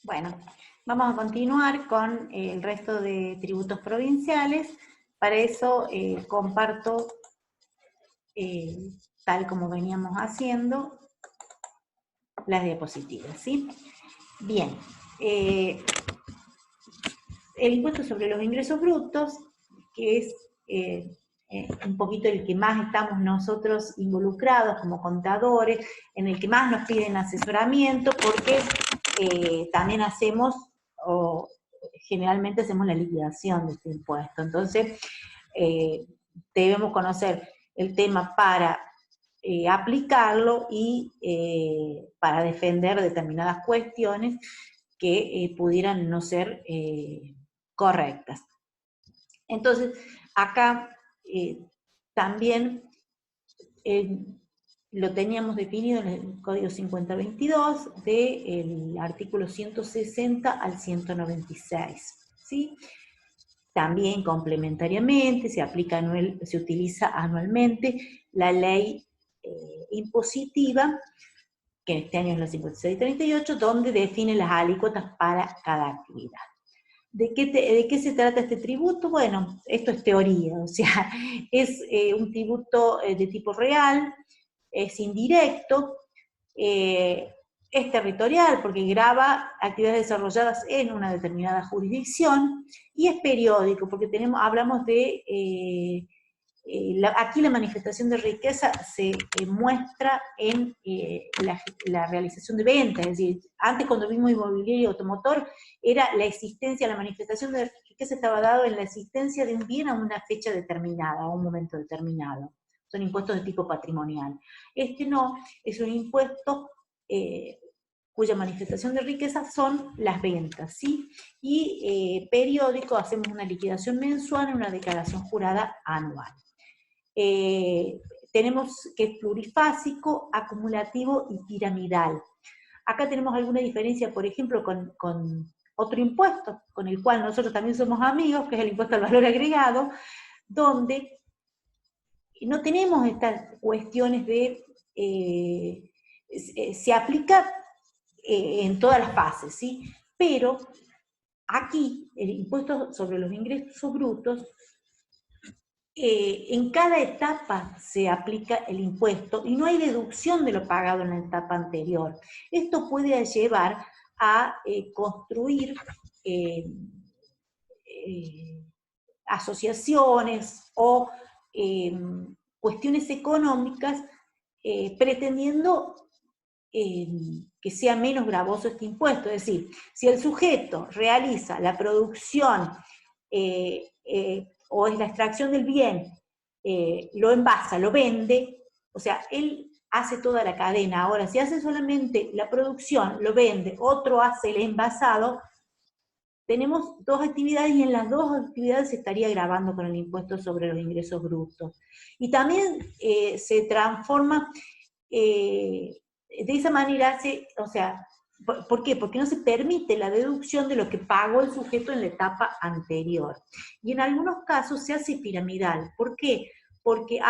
Bueno, vamos a continuar con el resto de tributos provinciales. Para eso comparto, tal como veníamos haciendo, las diapositivas, ¿sí? Bien, el impuesto sobre los ingresos brutos, que es un poquito el que más estamos nosotros involucrados como contadores, en el que más nos piden asesoramiento, porque también hacemos, o generalmente hacemos la liquidación de este impuesto. Entonces, debemos conocer el tema para aplicarlo y para defender determinadas cuestiones que pudieran no ser correctas. Entonces, acá también lo teníamos definido en el Código 5022 del artículo 160 al 196, ¿sí? También complementariamente se utiliza anualmente la ley impositiva, que este año es la 5638, donde define las alícuotas para cada actividad. ¿De qué se trata este tributo? Bueno, esto es teoría, o sea, es un tributo de tipo real, es indirecto, es territorial porque grava actividades desarrolladas en una determinada jurisdicción, y es periódico porque hablamos de aquí la manifestación de riqueza se muestra en la realización de ventas, es decir, antes cuando vimos inmobiliario y automotor, era la existencia, la manifestación de riqueza estaba dado en la existencia de un bien a una fecha determinada, a un momento determinado. Son impuestos de tipo patrimonial. Este no, es un impuesto cuya manifestación de riqueza son las ventas, ¿sí? Y periódico, hacemos una liquidación mensual y una declaración jurada anual. Tenemos que es plurifásico, acumulativo y piramidal. Acá tenemos alguna diferencia, por ejemplo, con otro impuesto, con el cual nosotros también somos amigos, que es el impuesto al valor agregado, donde no tenemos estas cuestiones de, se aplica en todas las fases, ¿sí? Pero aquí, el impuesto sobre los ingresos brutos, en cada etapa se aplica el impuesto y no hay deducción de lo pagado en la etapa anterior. Esto puede llevar a construir asociaciones o cuestiones económicas pretendiendo que sea menos gravoso este impuesto. Es decir, si el sujeto realiza la producción o es la extracción del bien, lo envasa, lo vende, o sea, él hace toda la cadena. Ahora, si hace solamente la producción, lo vende, otro hace el envasado, tenemos dos actividades y en las dos actividades se estaría gravando con el impuesto sobre los ingresos brutos. Y también se transforma, de esa manera, o sea, ¿por qué? Porque no se permite la deducción de lo que pagó el sujeto en la etapa anterior. Y en algunos casos se hace piramidal. ¿Por qué? Porque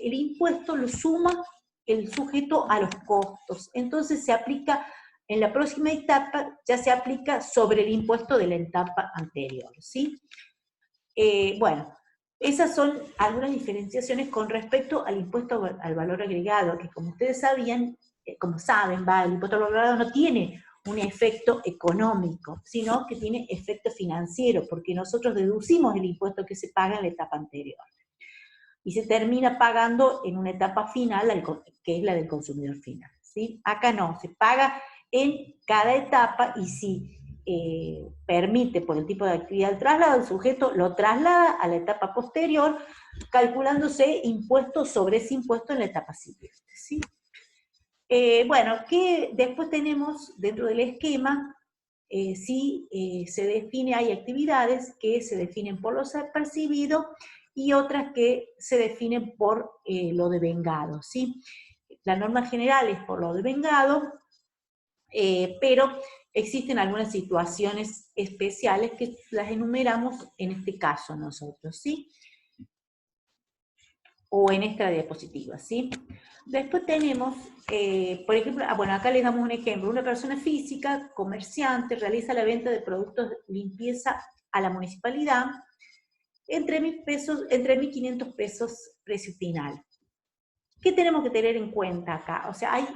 el impuesto lo suma el sujeto a los costos. Entonces se aplica, en la próxima etapa ya se aplica sobre el impuesto de la etapa anterior, ¿sí? Bueno, esas son algunas diferenciaciones con respecto al impuesto al valor agregado, que como ustedes sabían, como saben, el impuesto al valor agregado no tiene un efecto económico, sino que tiene efecto financiero, porque nosotros deducimos el impuesto que se paga en la etapa anterior. Y se termina pagando en una etapa final, que es la del consumidor final, ¿sí? Acá no, se paga en cada etapa y si permite por el tipo de actividad el traslado, el sujeto lo traslada a la etapa posterior, calculándose impuestos sobre ese impuesto en la etapa siguiente, ¿sí? Bueno, que después tenemos dentro del esquema, se define, hay actividades que se definen por lo percibido y otras que se definen por lo devengado, ¿sí? La norma general es por lo devengado, pero existen algunas situaciones especiales que las enumeramos en este caso nosotros, ¿sí? o en esta diapositiva, ¿sí? Después tenemos, por ejemplo, bueno, acá les damos un ejemplo. Una persona física, comerciante, realiza la venta de productos de limpieza a la municipalidad entre 1.500 pesos precio final. ¿Qué tenemos que tener en cuenta acá? O sea, hay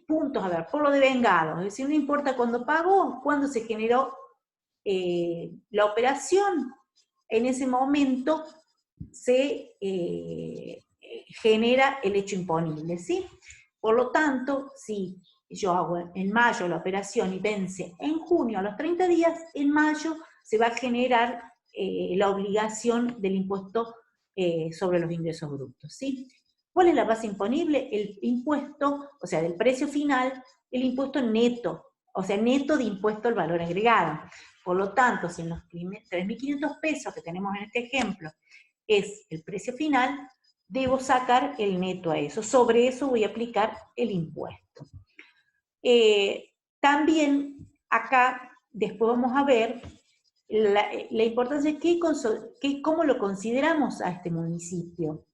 puntos, a ver, por lo de vengado, es decir, no importa cuándo pagó, cuándo se generó la operación, en ese momento se genera el hecho imponible, ¿sí? Por lo tanto, si yo hago en mayo la operación y vence en junio a los 30 días, en mayo se va a generar la obligación del impuesto sobre los ingresos brutos, ¿sí? ¿Cuál es la base imponible? El impuesto, o sea, del precio final, el impuesto neto, o sea, neto de impuesto al valor agregado. Por lo tanto, si en los 3.500 pesos que tenemos en este ejemplo es el precio final, debo sacar el neto a eso. Sobre eso voy a aplicar el impuesto. También acá, después vamos a ver la importancia de cómo lo consideramos a este municipio.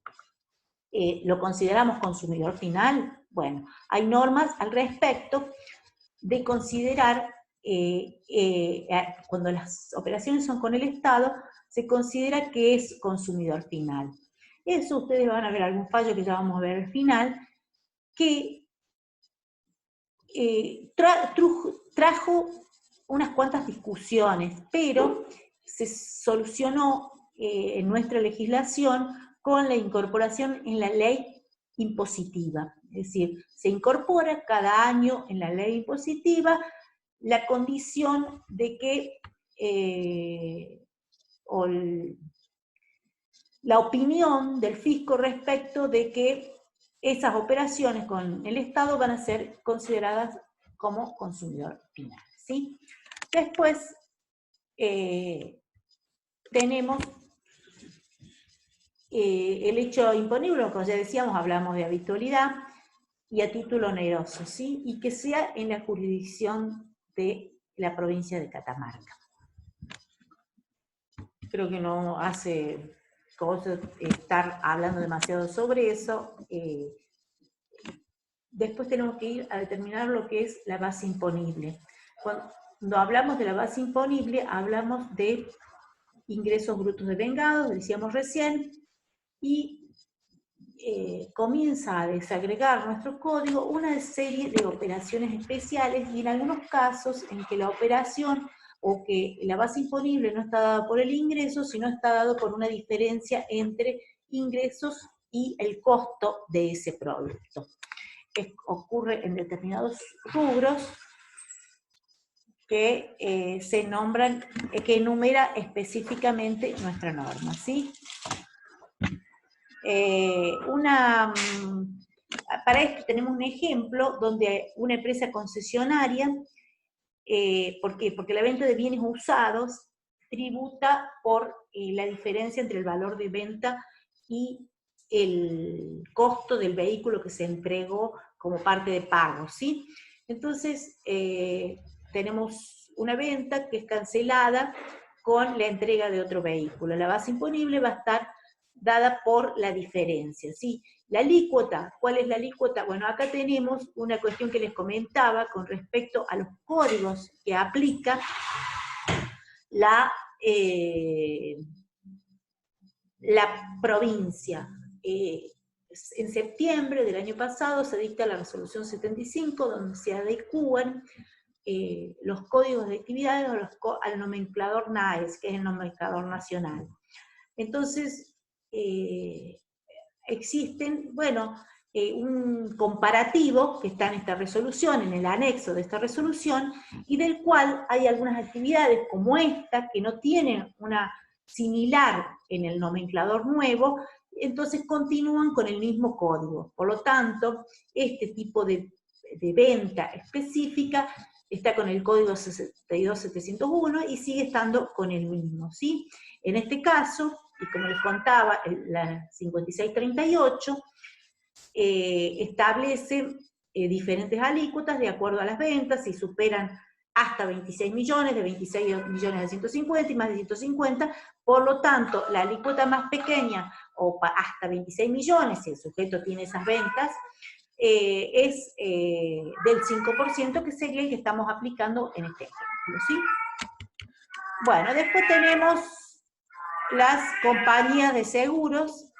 ¿Lo consideramos consumidor final? Bueno, hay normas al respecto de considerar, cuando las operaciones son con el Estado, se considera que es consumidor final. Eso ustedes van a ver algún fallo que ya vamos a ver al final, que trajo unas cuantas discusiones, pero se solucionó en nuestra legislación con la incorporación en la ley impositiva. Es decir, se incorpora cada año en la ley impositiva la condición de que la opinión del fisco respecto de que esas operaciones con el Estado van a ser consideradas como consumidor final, ¿sí? Después tenemos el hecho imponible, como ya decíamos, hablamos de habitualidad y a título oneroso, ¿sí? Y que sea en la jurisdicción de la provincia de Catamarca. Creo que no hace cosa estar hablando demasiado sobre eso. Después tenemos que ir a determinar lo que es la base imponible. Cuando hablamos de la base imponible, hablamos de ingresos brutos devengados, decíamos recién, y comienza a desagregar nuestro código una serie de operaciones especiales, y en algunos casos en que la operación o que la base imponible no está dada por el ingreso, sino está dado por una diferencia entre ingresos y el costo de ese producto. Ocurre en determinados rubros que se nombran, que enumera específicamente nuestra norma, ¿sí? Para esto tenemos un ejemplo donde una empresa concesionaria, ¿por qué? Porque la venta de bienes usados tributa por la diferencia entre el valor de venta y el costo del vehículo que se entregó como parte de pago, ¿sí? Entonces, tenemos una venta que es cancelada con la entrega de otro vehículo. La base imponible va a estar dada por la diferencia, ¿sí? La alícuota, ¿cuál es la alícuota? Bueno, acá tenemos una cuestión que les comentaba con respecto a los códigos que aplica la provincia. En septiembre del año pasado se dicta la resolución 75, donde se adecúan los códigos de actividades al nomenclador NAES, que es el nomenclador nacional. Entonces, existen, bueno, un comparativo que está en esta resolución, en el anexo de esta resolución, y del cual hay algunas actividades como esta, que no tienen una similar en el nomenclador nuevo, entonces continúan con el mismo código. Por lo tanto, este tipo de venta específica está con el código 62701 y sigue estando con el mismo, ¿sí? En este caso, y como les contaba, la 5638 establece diferentes alícuotas de acuerdo a las ventas, si superan hasta 26 millones, de 26 millones a 150 y más de 150, por lo tanto, la alícuota más pequeña, o hasta 26 millones, si el sujeto tiene esas ventas, es del 5%, que sería el que estamos aplicando en este ejemplo, ¿sí? Bueno, después tenemos las compañías de seguros,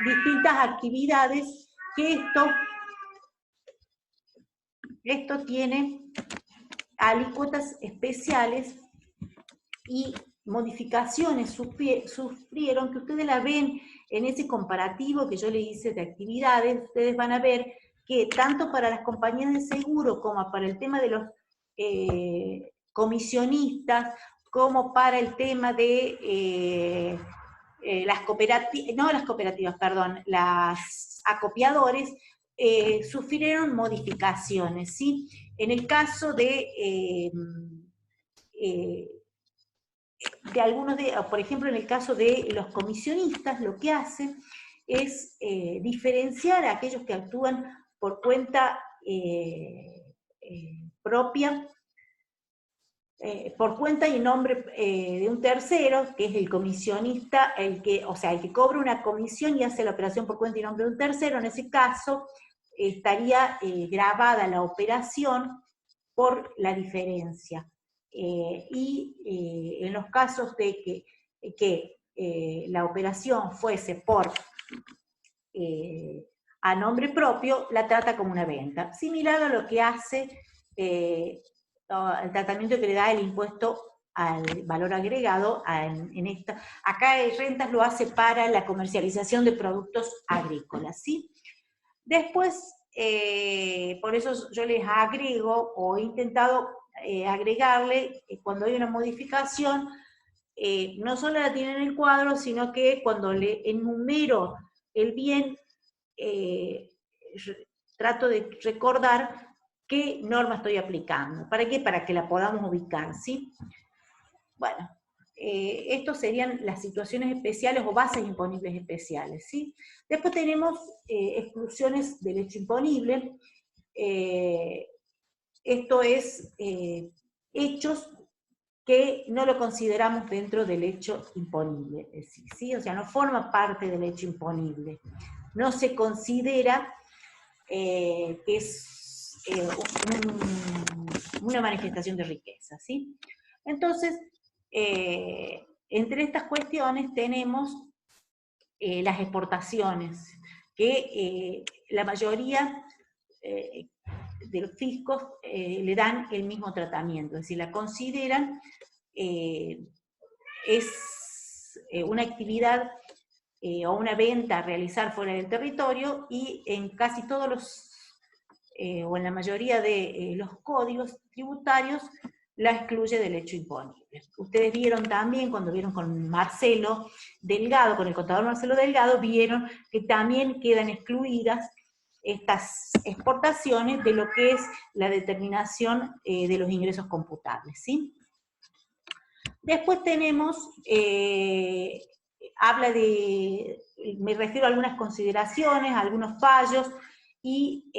distintas actividades, que esto tiene alícuotas especiales y modificaciones sufrieron, que ustedes la ven en ese comparativo que yo le hice de actividades. Ustedes van a ver que tanto para las compañías de seguro como para el tema de los comisionistas, como para el tema de las acopiadores, sufrieron modificaciones, ¿sí? En el caso de algunos por ejemplo, en el caso de los comisionistas, lo que hacen es diferenciar a aquellos que actúan por cuenta propia, por cuenta y nombre de un tercero, que es el comisionista, el que cobra una comisión y hace la operación por cuenta y nombre de un tercero. En ese caso estaría grabada la operación por la diferencia. En los casos de que la operación fuese a nombre propio, la trata como una venta. Similar a lo que hace el tratamiento que le da el impuesto al valor agregado en esta. Acá el rentas lo hace para la comercialización de productos agrícolas, ¿sí? Después, por eso yo les agrego, o he intentado agregarle, cuando hay una modificación, no solo la tiene en el cuadro, sino que cuando le enumero el bien, trato de recordar qué norma estoy aplicando. ¿Para qué? Para que la podamos ubicar, ¿sí? Bueno, estos serían las situaciones especiales o bases imponibles especiales, ¿sí? Después tenemos exclusiones del hecho imponible. Esto es hechos que no lo consideramos dentro del hecho imponible, ¿sí? O sea, no forma parte del hecho imponible. No se considera que es una manifestación de riqueza, ¿sí? Entonces, entre estas cuestiones tenemos las exportaciones, que la mayoría de los fiscos le dan el mismo tratamiento, es decir, la consideran una actividad o una venta a realizar fuera del territorio, y en casi todos los, o en la mayoría de los códigos tributarios, la excluye del hecho imponible. Ustedes vieron también, cuando vieron con Marcelo Delgado, con el contador Marcelo Delgado, vieron que también quedan excluidas estas exportaciones de lo que es la determinación de los ingresos computables, ¿sí? Después tenemos, me refiero a algunas consideraciones, a algunos fallos, y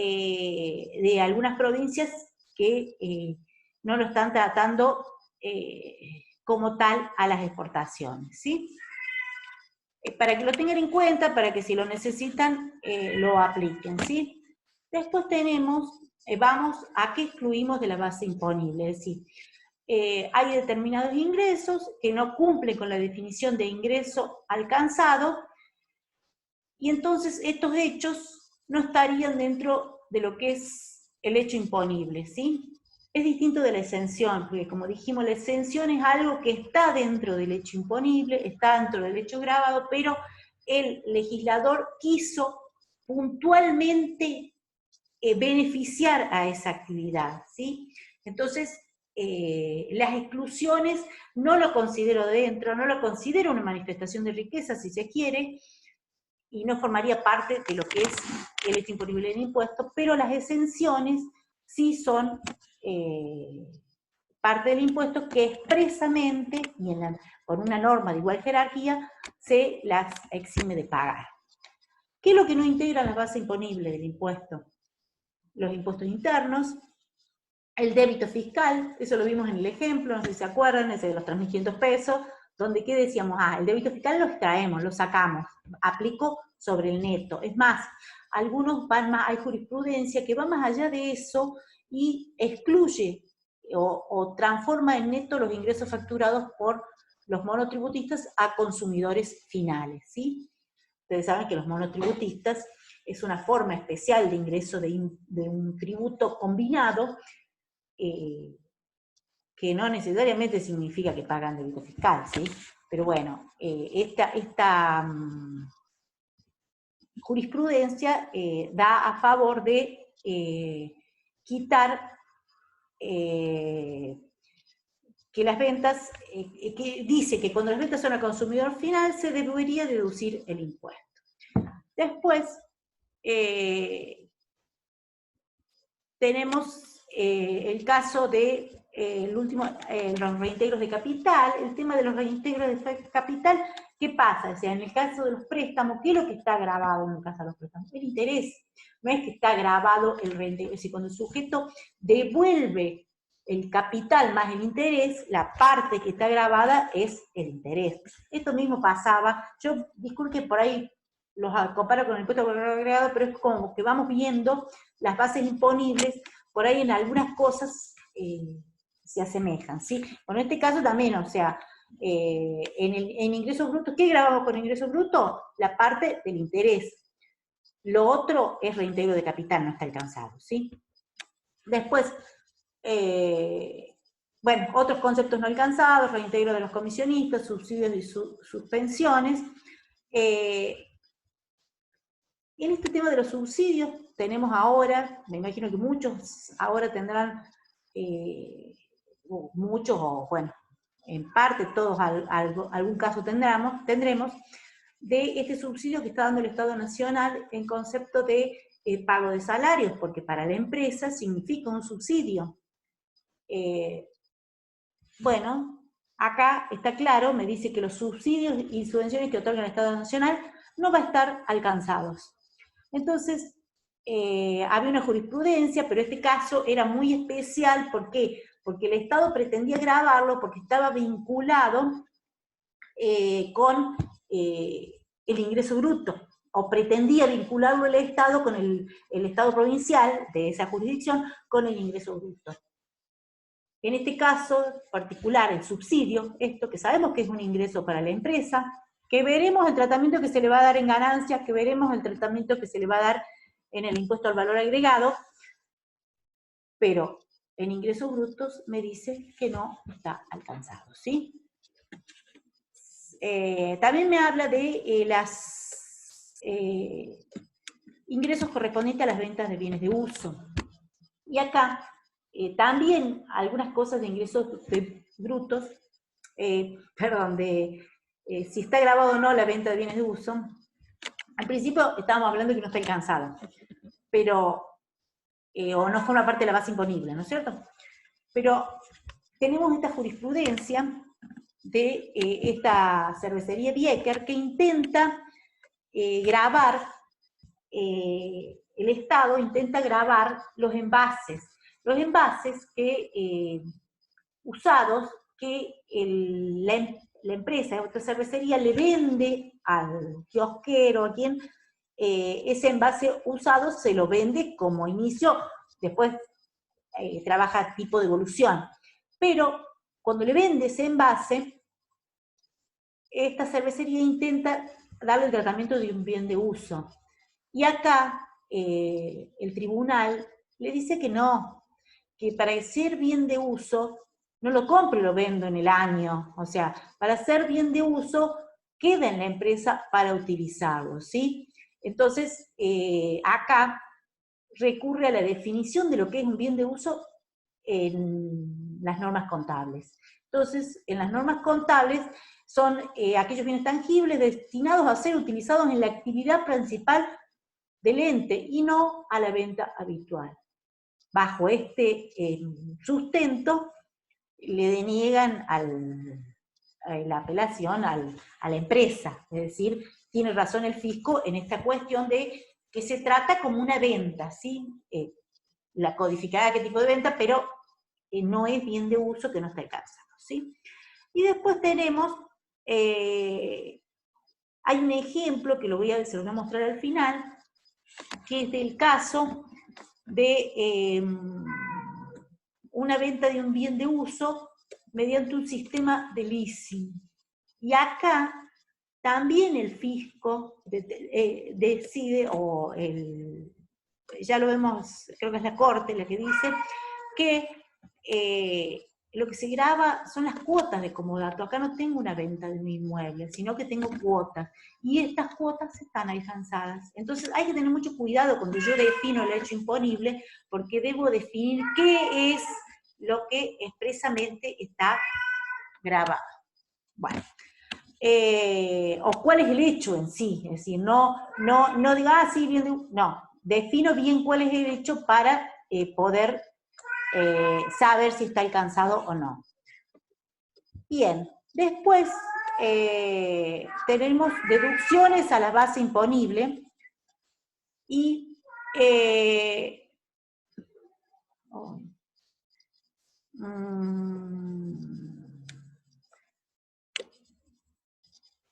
de algunas provincias que no lo están tratando como tal a las exportaciones, ¿sí? Para que lo tengan en cuenta, para que si lo necesitan, lo apliquen, ¿sí? Después tenemos, vamos a qué excluimos de la base imponible, es decir, hay determinados ingresos que no cumplen con la definición de ingreso alcanzado, y entonces estos hechos no estarían dentro de lo que es el hecho imponible, ¿sí? Es distinto de la exención, porque como dijimos, la exención es algo que está dentro del hecho imponible, está dentro del hecho gravado, pero el legislador quiso puntualmente beneficiar a esa actividad, ¿sí? Entonces, las exclusiones no lo considero dentro, no lo considero una manifestación de riqueza, si se quiere, y no formaría parte de lo que es el hecho imponible del impuesto, pero las exenciones sí son parte del impuesto, que expresamente, y por una norma de igual jerarquía, se las exime de pagar. ¿Qué es lo que no integra las bases imponibles del impuesto? Los impuestos internos, el débito fiscal, eso lo vimos en el ejemplo, no sé si se acuerdan, ese de los 3.500 pesos, donde, ¿qué decíamos? El débito fiscal lo extraemos, lo sacamos, aplico sobre el neto. Es más, algunos van más, hay jurisprudencia que va más allá de eso y excluye o transforma en neto los ingresos facturados por los monotributistas a consumidores finales, ¿sí? Ustedes saben que los monotributistas es una forma especial de ingreso de un tributo combinado, que no necesariamente significa que pagan débito fiscal, ¿sí? Pero bueno, esta jurisprudencia da a favor de quitar que las ventas, que dice que cuando las ventas son al consumidor final se debería deducir el impuesto. Después, tenemos el caso de los reintegros de capital. El tema de los reintegros de capital, ¿qué pasa? O sea, en el caso de los préstamos, ¿qué es lo que está grabado en el caso de los préstamos? El interés. No es que está grabado el reintegro, es decir, cuando el sujeto devuelve el capital más el interés, la parte que está grabada es el interés. Esto mismo pasaba, yo disculpe por ahí los comparo con el impuesto por valor agregado, pero es como que vamos viendo las bases imponibles, por ahí en algunas cosas se asemejan, ¿sí? Bueno, en este caso también, o sea, en ingresos brutos, ¿qué grabamos con ingresos brutos? La parte del interés. Lo otro es reintegro de capital, no está alcanzado, ¿sí? Después, bueno, otros conceptos no alcanzados, reintegro de los comisionistas, subsidios y suspensiones. En este tema de los subsidios, tenemos ahora, me imagino que muchos ahora tendrán, muchos, o bueno, en parte todos algún caso tendremos, de este subsidio que está dando el Estado Nacional en concepto de pago de salarios, porque para la empresa significa un subsidio. Bueno, acá está claro, me dice que los subsidios y subvenciones que otorga el Estado Nacional no va a estar alcanzados. Entonces, había una jurisprudencia, pero este caso era muy especial. ¿Por qué? Porque el Estado pretendía gravarlo porque estaba vinculado con el ingreso bruto, o pretendía vincularlo el Estado con el Estado provincial de esa jurisdicción con el ingreso bruto. En este caso particular, el subsidio, esto que sabemos que es un ingreso para la empresa, que veremos el tratamiento que se le va a dar en ganancias, que veremos el tratamiento que se le va a dar en el impuesto al valor agregado, pero en ingresos brutos me dice que no está alcanzado, ¿sí? También me habla de los ingresos correspondientes a las ventas de bienes de uso. Y acá también algunas cosas de ingresos brutos, perdón, si está grabado o no la venta de bienes de uso. Al principio estábamos hablando de que no está alcanzado, pero, o no forma parte de la base imponible, ¿no es cierto? Pero tenemos esta jurisprudencia de esta cervecería Bieker que intenta grabar, el Estado intenta grabar los envases que usados que la empresa, otra cervecería, le vende al kiosquero, a quien ese envase usado se lo vende como inicio, después trabaja tipo de evolución. Pero cuando le vende ese envase, esta cervecería intenta darle el tratamiento de un bien de uso. Y acá el tribunal le dice que no, que para ser bien de uso, no lo compro y lo vendo en el año. O sea, para ser bien de uso, queda en la empresa para utilizarlo, ¿sí? Entonces, acá recurre a la definición de lo que es un bien de uso en las normas contables. Entonces, en las normas contables son aquellos bienes tangibles destinados a ser utilizados en la actividad principal del ente y no a la venta habitual. Bajo este sustento, le deniegan la apelación a la empresa, es decir, tiene razón el fisco en esta cuestión de que se trata como una venta, ¿sí? La codificada qué tipo de venta, pero no es bien de uso que no está alcanzado, ¿sí? Y después tenemos Hay un ejemplo que se lo voy a mostrar al final, que es del caso de una venta de un bien de uso mediante un sistema de leasing. Y acá también el fisco decide, ya lo vemos, creo que es la Corte la que dice, que lo que se graba son las cuotas de comodato. Acá no tengo una venta de un inmueble, sino que tengo cuotas. Y estas cuotas están alcanzadas. Entonces hay que tener mucho cuidado cuando yo defino el hecho imponible, porque debo definir qué es lo que expresamente está grabado. Bueno. O cuál es el hecho en sí, es decir, no digo, sí, bien, no, defino bien cuál es el hecho para poder saber si está alcanzado o no. Bien, después tenemos deducciones a la base imponible y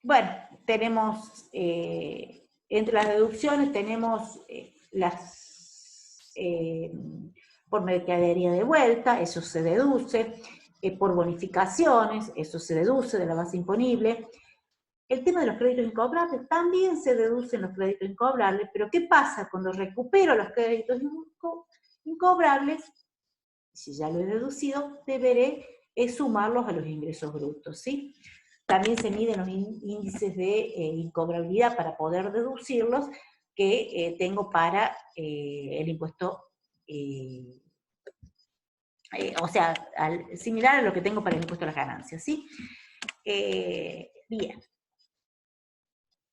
bueno, tenemos, entre las deducciones tenemos por mercadería de vuelta, eso se deduce, por bonificaciones, eso se deduce de la base imponible. El tema de los créditos incobrables también se deduce en los créditos incobrables, pero ¿qué pasa cuando recupero los créditos incobrables? Si ya lo he deducido, deberé sumarlos a los ingresos brutos, ¿sí? También se miden los índices de incobrabilidad para poder deducirlos que tengo para el impuesto, o sea, similar a lo que tengo para el impuesto a las ganancias, ¿sí? Bien.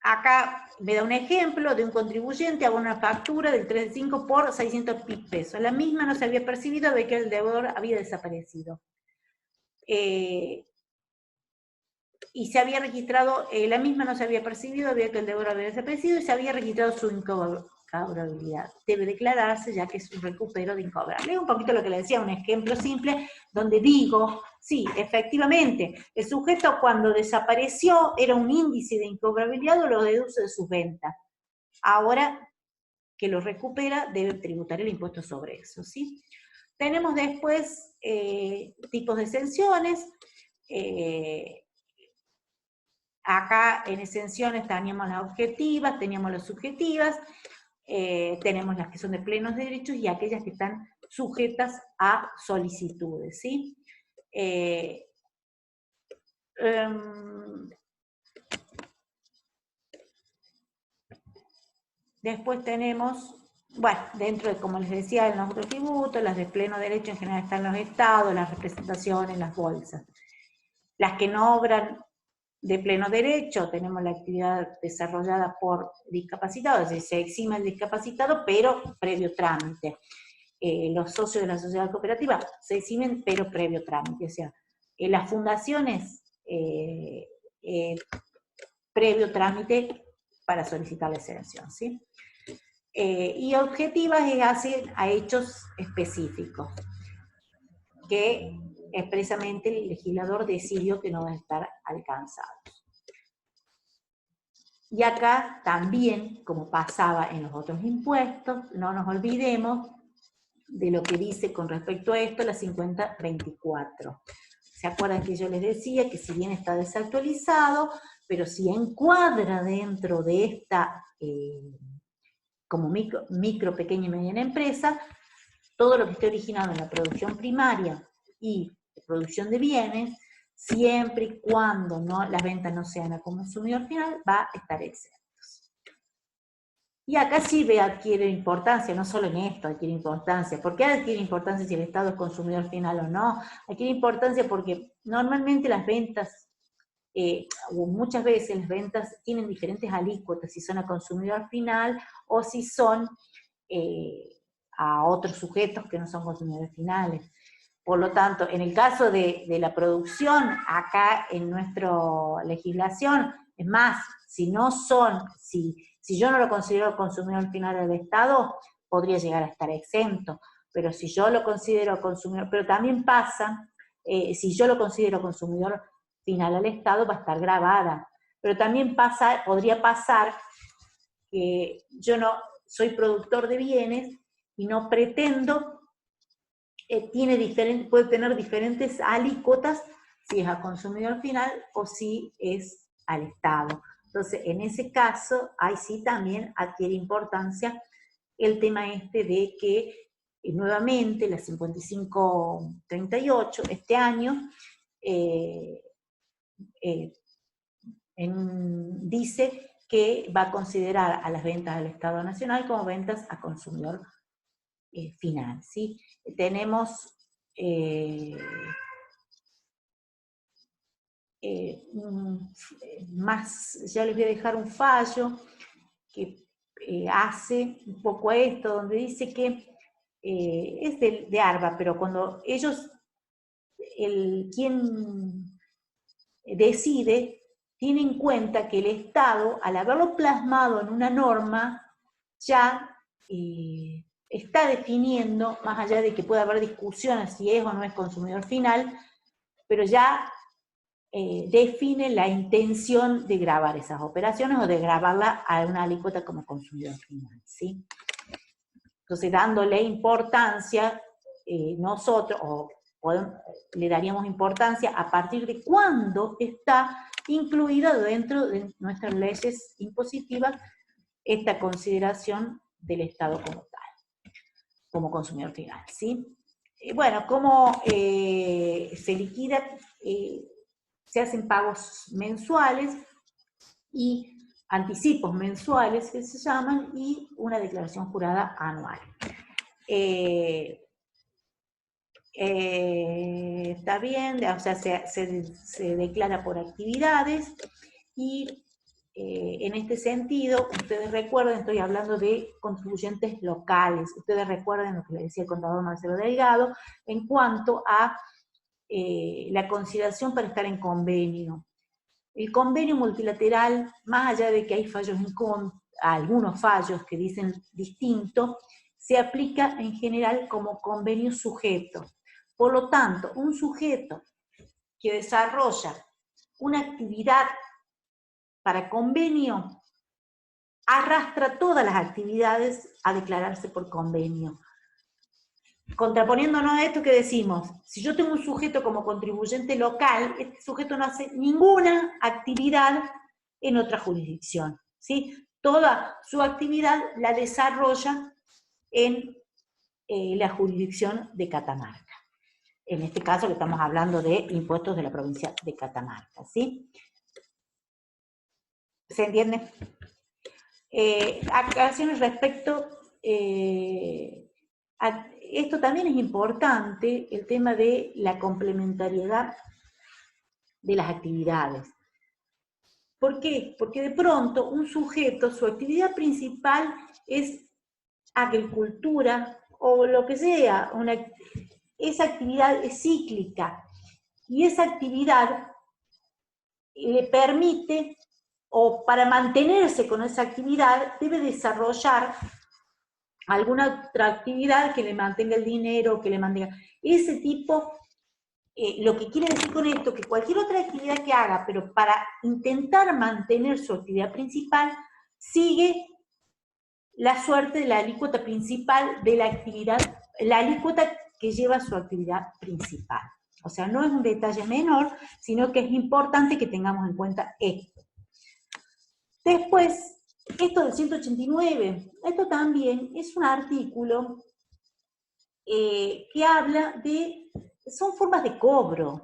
Acá me da un ejemplo de un contribuyente, hago una factura del 3,5 por 600 pesos. La misma no se había percibido de que el deudor había desaparecido. Y se había registrado, la misma no se había percibido, había que el deudor había desaparecido y se había registrado su incobrabilidad. Debe declararse ya que es un recupero de incobrable. Es un poquito lo que le decía, un ejemplo simple, donde digo, sí, efectivamente, el sujeto cuando desapareció era un índice de incobrabilidad o lo deduce de sus ventas. Ahora que lo recupera, debe tributar el impuesto sobre eso, ¿sí? Tenemos después tipos de exenciones. Acá en exenciones teníamos las objetivas, teníamos las subjetivas, tenemos las que son de plenos derechos y aquellas que están sujetas a solicitudes, ¿sí? Después tenemos, bueno, dentro de, como les decía, en los otros tributos, las de pleno derecho en general están los estados, las representaciones, las bolsas. Las que no obran de pleno derecho, tenemos la actividad desarrollada por discapacitados, es decir, se exime el discapacitado, pero previo trámite. Los socios de la sociedad cooperativa se eximen, pero previo trámite. O sea, las fundaciones, previo trámite para solicitar la exención, ¿sí? Y objetivas es hacer a hechos específicos, que expresamente el legislador decidió que no van a estar alcanzados. Y acá también, como pasaba en los otros impuestos, no nos olvidemos de lo que dice con respecto a esto la 5024. ¿Se acuerdan que yo les decía que si bien está desactualizado, pero si encuadra dentro de esta, como micro, pequeña y mediana empresa, todo lo que esté originado en la producción primaria y producción de bienes, siempre y cuando las ventas no sean a consumidor final, va a estar exentos. Y acá sí adquiere importancia, no solo en esto adquiere importancia. ¿Por qué adquiere importancia si el Estado es consumidor final o no? Adquiere importancia porque normalmente las ventas, o muchas veces las ventas tienen diferentes alícuotas, si son a consumidor final o si son a otros sujetos que no son consumidores finales. Por lo tanto, en el caso de la producción, acá en nuestra legislación, es más, si yo no lo considero consumidor final del Estado, podría llegar a estar exento, pero si yo lo considero consumidor, pero también pasa, si yo lo considero consumidor final al Estado va a estar gravada. Pero también podría pasar que yo no soy productor de bienes y no pretendo, puede tener diferentes alícuotas si es a consumidor final o si es al Estado. Entonces, en ese caso, ahí sí también adquiere importancia el tema este de que nuevamente la 5538 este año dice que va a considerar a las ventas del Estado Nacional como ventas a consumidor final, ¿sí? Tenemos ya les voy a dejar un fallo que hace un poco esto, donde dice que es de ARBA, pero cuando ellos, quien decide, tiene en cuenta que el Estado, al haberlo plasmado en una norma, ya está definiendo, más allá de que pueda haber discusiones si es o no es consumidor final, pero ya define la intención de grabar esas operaciones o de grabarla a una alícuota como consumidor final, ¿sí? Entonces, dándole importancia, nosotros, le daríamos importancia a partir de cuándo está incluida dentro de nuestras leyes impositivas esta consideración del Estado como tal, como consumidor final, ¿sí? Bueno, ¿cómo se liquida? Se hacen pagos mensuales y anticipos mensuales que se llaman, y una declaración jurada anual. Está bien, o sea, se declara por actividades, y en este sentido, ustedes recuerden, estoy hablando de contribuyentes locales, ustedes recuerden lo que le decía el contador Marcelo Delgado, en cuanto a la consideración para estar en convenio. El convenio multilateral, más allá de que hay fallos algunos fallos que dicen distinto, se aplica en general como convenio sujeto. Por lo tanto, un sujeto que desarrolla una actividad para convenio arrastra todas las actividades a declararse por convenio. Contraponiéndonos a esto que decimos, si yo tengo un sujeto como contribuyente local, este sujeto no hace ninguna actividad en otra jurisdicción, ¿sí? Toda su actividad la desarrolla en la jurisdicción de Catamarca. En este caso, que estamos hablando de impuestos de la provincia de Catamarca, ¿sí? ¿Se entiende? Aclaraciones respecto esto también es importante, el tema de la complementariedad de las actividades. ¿Por qué? Porque de pronto un sujeto, su actividad principal es agricultura o lo que sea, esa actividad es cíclica, y esa actividad le permite, o para mantenerse con esa actividad, debe desarrollar alguna otra actividad que le mantenga el dinero, que le mantenga ese tipo. Lo que quiere decir con esto, que cualquier otra actividad que haga, pero para intentar mantener su actividad principal, sigue la suerte de la alícuota principal de la actividad, la alícuota que lleva su actividad principal. O sea, no es un detalle menor, sino que es importante que tengamos en cuenta esto. Después, esto del 189, esto también es un artículo que habla de, son formas de cobro.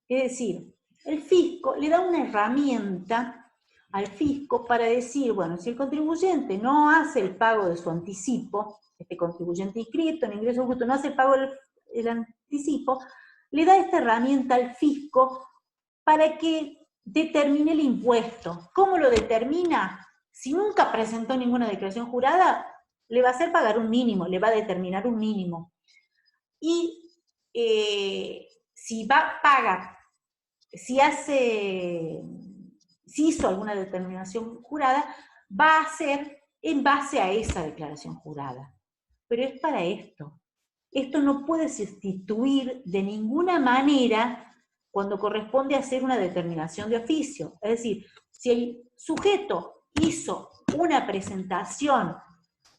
Es decir, el fisco le da una herramienta al fisco para decir, bueno, si el contribuyente no hace el pago de su anticipo, este contribuyente inscrito en ingreso bruto no hace el pago del anticipo, le da esta herramienta al fisco para que determine el impuesto. ¿Cómo lo determina? Si nunca presentó ninguna declaración jurada, le va a hacer pagar un mínimo, le va a determinar un mínimo. Y si paga, si hizo alguna determinación jurada, va a ser en base a esa declaración jurada. Pero es para esto. Esto no puede sustituir de ninguna manera cuando corresponde hacer una determinación de oficio. Es decir, si el sujeto hizo una presentación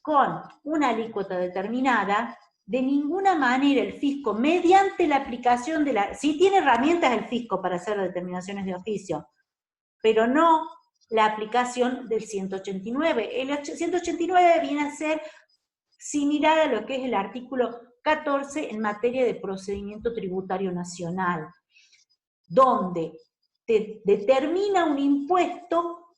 con una alícuota determinada, de ninguna manera el fisco, mediante la aplicación de la... Sí tiene herramientas el fisco para hacer determinaciones de oficio, pero no la aplicación del 189. El 189 viene a ser similar a lo que es el artículo 14 en materia de procedimiento tributario nacional, donde te determina un impuesto,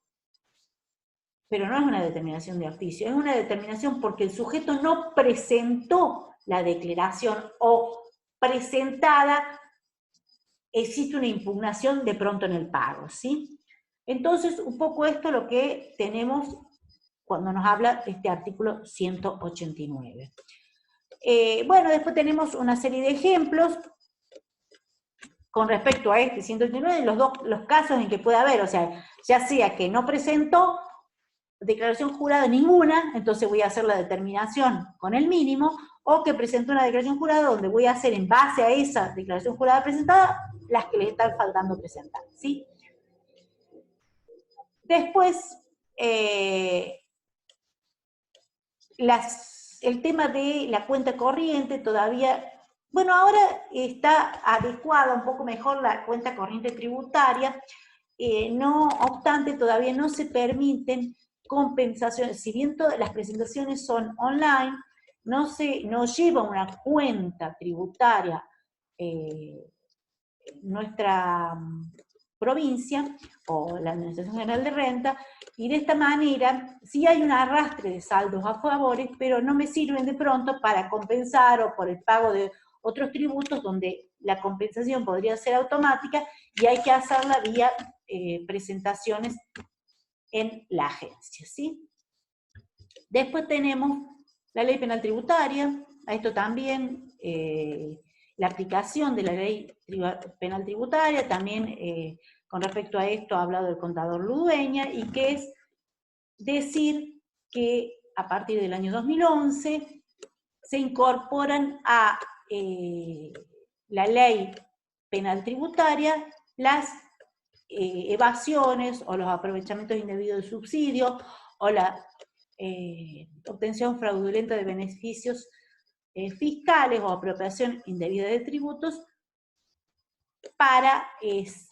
pero no es una determinación de oficio, es una determinación porque el sujeto no presentó la declaración o presentada, existe una impugnación de pronto en el pago, ¿sí? Entonces, un poco esto es lo que tenemos cuando nos habla de este artículo 189. Bueno, después tenemos una serie de ejemplos con respecto a este 189, los casos en que puede haber, o sea, ya sea que no presentó declaración jurada ninguna, entonces voy a hacer la determinación con el mínimo, o que presentó una declaración jurada donde voy a hacer en base a esa declaración jurada presentada las que le están faltando presentar, ¿sí? Después, el tema de la cuenta corriente todavía, bueno, ahora está adecuada un poco mejor la cuenta corriente tributaria, no obstante todavía no se permiten compensaciones, si bien todas las presentaciones son online, no lleva una cuenta tributaria nuestra provincia o la Administración General de Renta, y de esta manera sí hay un arrastre de saldos a favores, pero no me sirven de pronto para compensar o por el pago de otros tributos donde la compensación podría ser automática y hay que hacerla vía presentaciones en la agencia, ¿sí? Después tenemos la ley penal tributaria, a esto también la aplicación de la ley penal tributaria, también con respecto a esto ha hablado el contador Ludueña, y que es decir que a partir del año 2011 se incorporan a la ley penal tributaria las evasiones o los aprovechamientos indebidos de subsidio o la obtención fraudulenta de beneficios fiscales o apropiación indebida de tributos para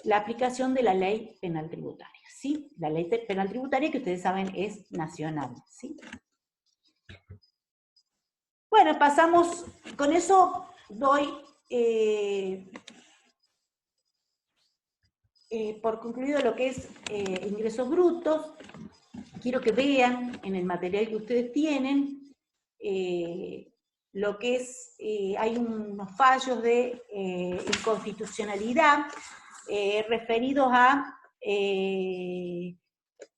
la aplicación de la ley penal tributaria, ¿sí? La ley penal tributaria que ustedes saben es nacional, ¿sí? Bueno, pasamos, con eso doy por concluido lo que es ingresos brutos. Quiero que vean en el material que ustedes tienen lo que es, hay unos fallos de inconstitucionalidad referidos a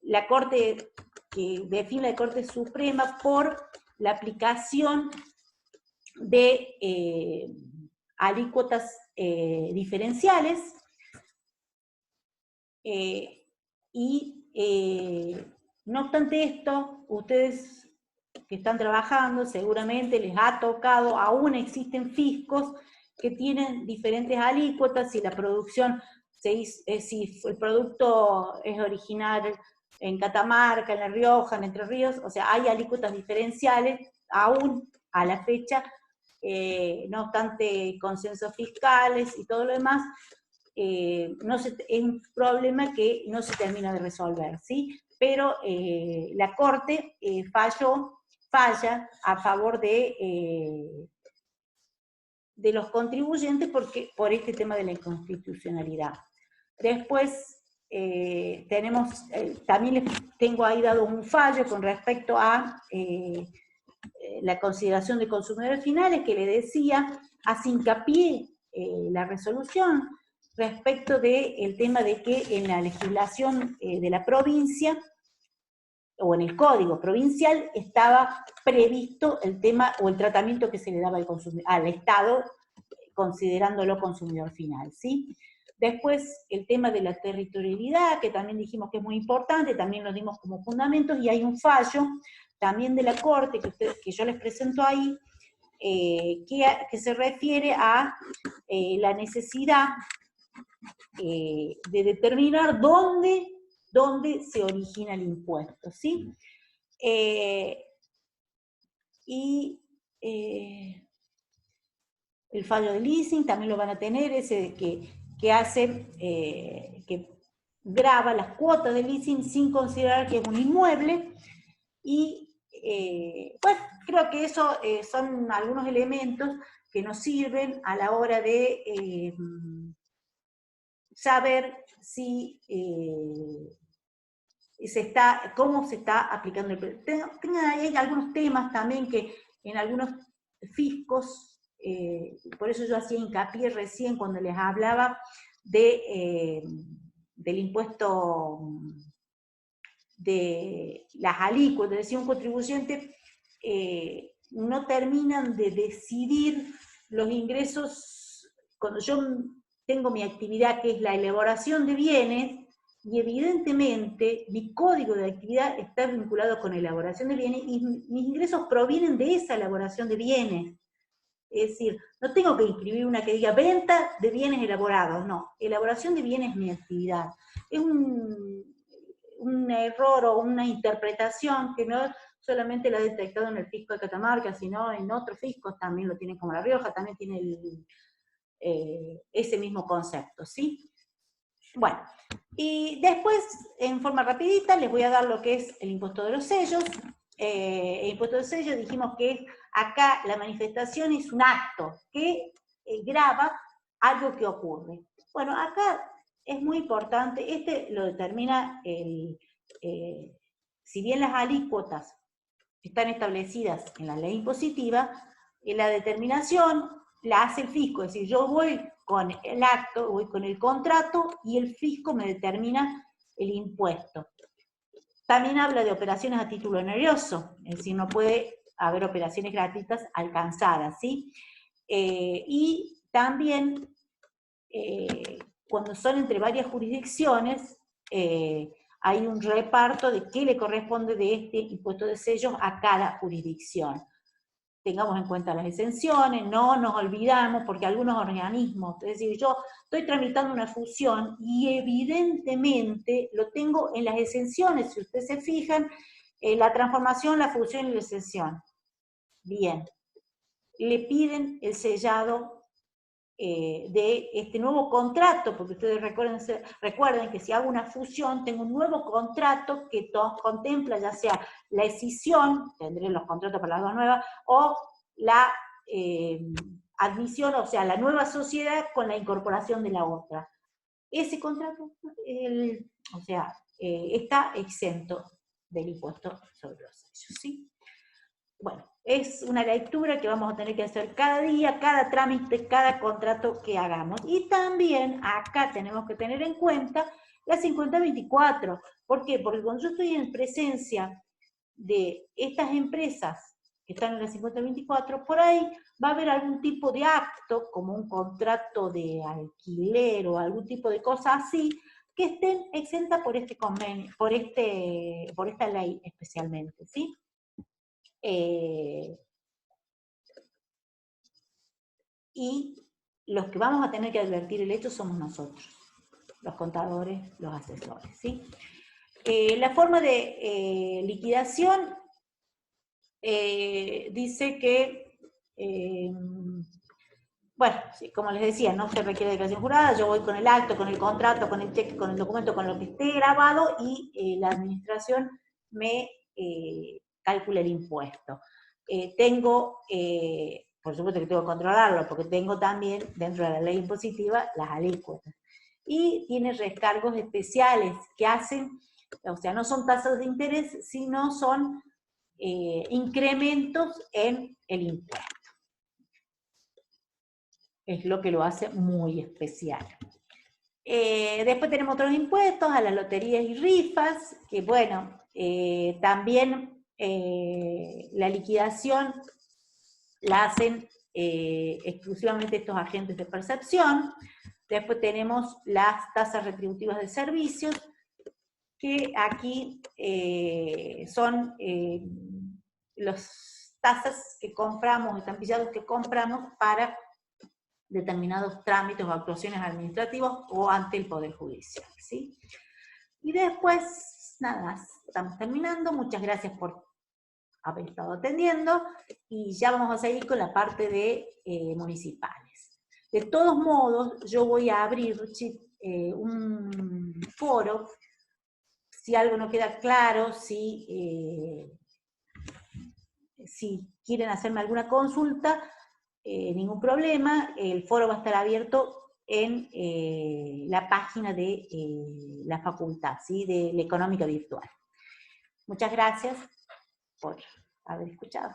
la Corte, que define la Corte Suprema por la aplicación de alícuotas diferenciales no obstante esto, ustedes que están trabajando seguramente les ha tocado, aún existen fiscos que tienen diferentes alícuotas, si la producción, si el producto es original en Catamarca, en La Rioja, en Entre Ríos, o sea, hay alícuotas diferenciales, aún a la fecha, no obstante consensos fiscales y todo lo demás, es un problema que no se termina de resolver, ¿sí? Pero la Corte falla a favor de los contribuyentes por este tema de la inconstitucionalidad. Después tenemos, también les tengo ahí dado un fallo con respecto a la consideración de consumidores finales, que le decía, hace hincapié la resolución respecto del tema de que en la legislación de la provincia, o en el código provincial, estaba previsto el tema o el tratamiento que se le daba al Estado, considerándolo consumidor final, ¿sí? Después, el tema de la territorialidad, que también dijimos que es muy importante, también lo dimos como fundamentos, y hay un fallo también de la Corte, que yo les presento ahí, que se refiere a la necesidad de determinar dónde se origina el impuesto, ¿sí? El fallo de leasing también lo van a tener, ese que hace, que grava las cuotas de leasing sin considerar que es un inmueble, y bueno, creo que eso son algunos elementos que nos sirven a la hora de saber si cómo se está aplicando el hay algunos temas también que en algunos fiscos, por eso yo hacía hincapié recién cuando les hablaba del impuesto de las alícuotas, decía un contribuyente, no terminan de decidir los ingresos. Cuando yo tengo mi actividad que es la elaboración de bienes, y evidentemente mi código de actividad está vinculado con la elaboración de bienes, y mis ingresos provienen de esa elaboración de bienes. Es decir, no tengo que inscribir una que diga venta de bienes elaborados, no, elaboración de bienes es mi actividad. Es un error o una interpretación que no solamente la ha detectado en el fisco de Catamarca, sino en otros fiscos también lo tienen, como La Rioja, también tiene ese mismo concepto, ¿sí? Bueno, y después, en forma rapidita, les voy a dar lo que es el impuesto de los sellos. El impuesto de sellos, dijimos que acá la manifestación es un acto que grava algo que ocurre. Bueno, acá es muy importante, lo determina si bien las alícuotas están establecidas en la ley impositiva, la determinación la hace el fisco, es decir, yo voy con el acto, voy con el contrato y el fisco me determina el impuesto. También habla de operaciones a título oneroso, es decir, no puede haber operaciones gratuitas alcanzadas, ¿sí? Y también, cuando son entre varias jurisdicciones, hay un reparto de qué le corresponde de este impuesto de sellos a cada jurisdicción. Tengamos en cuenta las exenciones, no nos olvidamos, porque algunos organismos, es decir, yo estoy tramitando una fusión y evidentemente lo tengo en las exenciones, si ustedes se fijan, la transformación, la fusión y la exención. Bien, le piden el sellado de este nuevo contrato, porque ustedes recuerden que si hago una fusión, tengo un nuevo contrato que contempla ya sea la escisión, tendré los contratos para las dos nuevas, o la admisión, o sea, la nueva sociedad con la incorporación de la otra. Ese contrato, está exento del impuesto sobre los sellos, ¿sí? Bueno, es una lectura que vamos a tener que hacer cada día, cada trámite, cada contrato que hagamos. Y también acá tenemos que tener en cuenta la 5024. ¿Por qué? Porque cuando yo estoy en presencia de estas empresas que están en la 5024, por ahí va a haber algún tipo de acto, como un contrato de alquiler o algún tipo de cosa así, que estén exentas por este convenio, por esta ley especialmente, ¿sí? Y los que vamos a tener que advertir el hecho somos nosotros, los contadores, los asesores, ¿sí? La forma de liquidación dice que, bueno, sí, como les decía, no se requiere declaración jurada, yo voy con el acto, con el contrato, con el cheque, con el documento, con lo que esté grabado, y la administración me calcula el impuesto. Por supuesto que tengo que controlarlo, porque tengo también, dentro de la ley impositiva, las alícuotas. Y tiene recargos especiales que hacen, o sea, no son tasas de interés, sino son incrementos en el impuesto. Es lo que lo hace muy especial. Después tenemos otros impuestos, a las loterías y rifas, que bueno, también la liquidación la hacen exclusivamente estos agentes de percepción. Después tenemos las tasas retributivas de servicios, que aquí son las tasas que compramos, estampados que compramos para determinados trámites o actuaciones administrativas o ante el Poder Judicial, ¿sí? Y después, nada más, estamos terminando. Muchas gracias por haber estado atendiendo, y ya vamos a seguir con la parte de municipales. De todos modos, yo voy a abrir un foro, si algo no queda claro, si quieren hacerme alguna consulta, ningún problema, el foro va a estar abierto en la página de la facultad, ¿sí? De la Económica Virtual. Muchas gracias por haber escuchado.